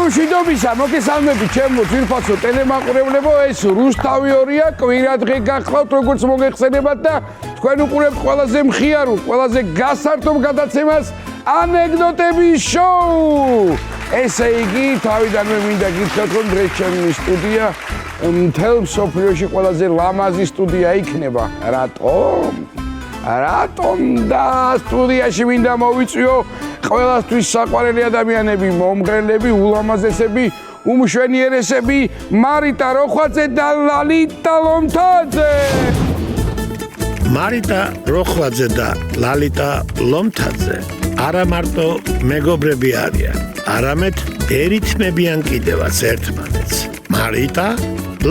მშვიდობისა, მოგესალმებით ჩემო ძვირფასო ტელემაყურებლებო, ეს რუსთავიორია, კვირადღე გახლავთ როგორც მოგეხსენებათ და თქვენ უყურებთ ყველაზე მხიარულ, ყველაზე გასართობ გადაცემას ანეკდოტების შოუ. ესე იგი, თავიდანვე მინდა გითხრათ, რომ დღეს ჩემი სტუდია მთელ მსოფლიოში ყველაზე ლამაზი სტუდია იქნება. რატომ და სტუდიაში მინდა მოვიწვიო ყველასთვის საყვარელი ადამიანები, მომღერლები, ულამაზესები, უმშვენიერესები, მარიტა როხვაძე და ლალიტა ლომთაძე. მარიტა როხვაძე და ლალიტა ლომთაძე არა მარტო მეგობრები არიან, არამედ ერითმებიან კიდევაც ერთმანეთს. მარიტა,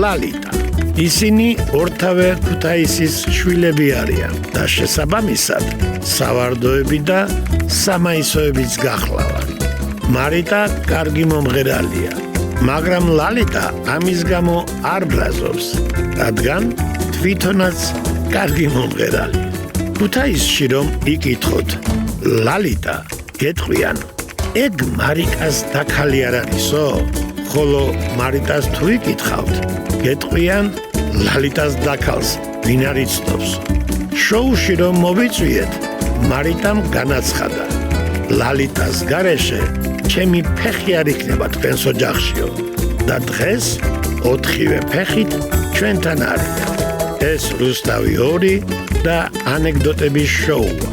ლალიტა. ისინი ორთავე ქუთაისის შვილები არიან და შესაბამისად სავარდოები და სამაისოებიც გახლავენ. მარიტა კარგი მომღერალია, მაგრამ ლალიტა ამის გამო არ ბრაზობს, რადგან თვითონაც კარგი მომღერალია. ქუთაისში რომ იკითხოთ ლალიტა, გეტყვიან, ეგ მარიკას დაქალი არ არისო? ხოლო მარიტას თუ იკითხავთ, გეტყვიან ლალიტას დაქალს ვინ არ იცნობს. შოუში რომ მოვიწვიეთ, მარიტამ განაცხადა, ლალიტას გარეშე ჩემი ფეხი არ იქნება თქვენს ოჯახშიო და დღეს 4-ვე ფეხით ჩვენთან არის. ეს რუსთავი 2 და ანეკდოტების შოუა.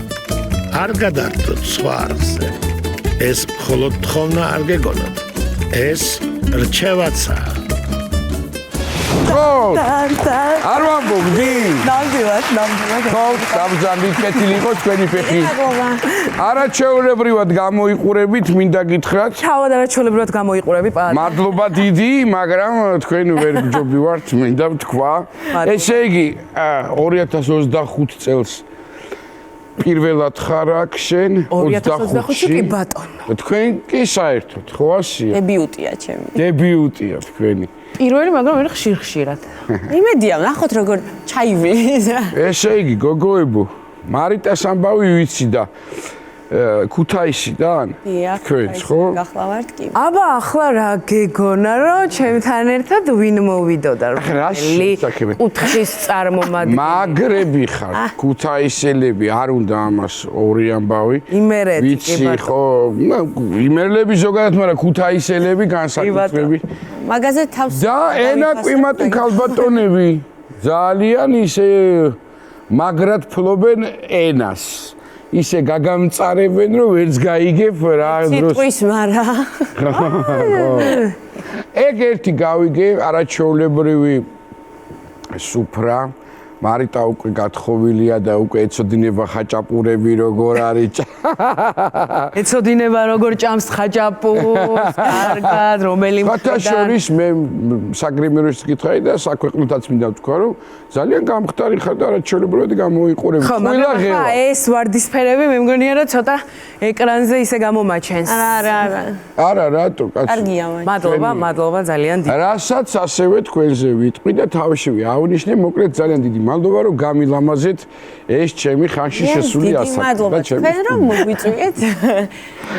არ გადართოთ სხვა არხზე. ეს მხოლოდ თხოვნა არ გეგონოთ. ეს რჩევაცაა. არ ვამბობდი? ნამდვილად. ხო, საბრძანით კეთილი იყო თქვენი ფეხი. არაჩვეულებრივად გამოიყურებით, მინდა გითხრათ. ჩავად არაჩვეულებრივად გამოიყურები პატარა. მადლობა დიდი, მაგრამ თქვენ ვერ გჯობივართ, მინდა ვთქვა. ესე იგი, 2025 წელს პირველად ხარ აქ შენ 2025-ში კი ბატონო. თქვენ კი საერთოდ, ხო ასია? დებიუტია ჩემი. დებიუტია თქვენი. პირველი, მაგრამ ვერ ხშირ-ხშირად. იმედია, ნახოთ როგორ ჩაივლის. ესე იგი, გოგოებო, მარიტას ამბავი ვიცი და ქუთაისიდან თქვენს, ხო? გახლავართ კი. აბა, ახლა რა გეგონა, რომ ჩემთან ერთად ვინ მოვიდოდა? კუთხის წარმომადგენელი. მაგრები ხარ, ქუთაისელები, არ უნდა ამას ორი ამბავი. იმერეთი, ვიცი, ხო, იმერლები ზოგადად, მაგრამ ქუთაისელები განსაკუთრები. მაგაზე თავს და ენა კვიმატი ქალბატონები ძალიან ისე მაგრად ფლობენ ენას. ისე გაგამწარებენ, რომ ვერც გაიგებ რა დროს. სიტყვის მარა. ეგ ერთი გავიგე, არაჩვეულებრივი სუფრა. მარიტა უკვე გათხოვილია და უკვე ეცოდინება ხაჭაპურები როგორ არის. ეცოდინება როგორ ჭამს ხაჭაპურს, კარგად, რომელი მხრიდან. შორის მე საგრიმეროს გითხარი და საქვეყნოდაც მინდა ვთქვა, რომ ძალიან გამხდარი ხარ და არაჩვეულებრივად გამოიყურებ. ყველა ღევა. ეს ვარდისფერები მე მგონია რომ ცოტა ეკრანზე ისე გამომაჩენს. არა, რატო, კაცო. კარგია მაგრამ. მადლობა ძალიან დიდი. რასაც ასევე თქვენზე ვიტყვი და თავშივე ავნიშნე, მოკლედ ძალიან დიდი მადლობა რომ გამილამაზეთ ეს ჩემი ხანში შესული ასაკი. მადლობა თქვენ რომ მოგვიწვიეთ.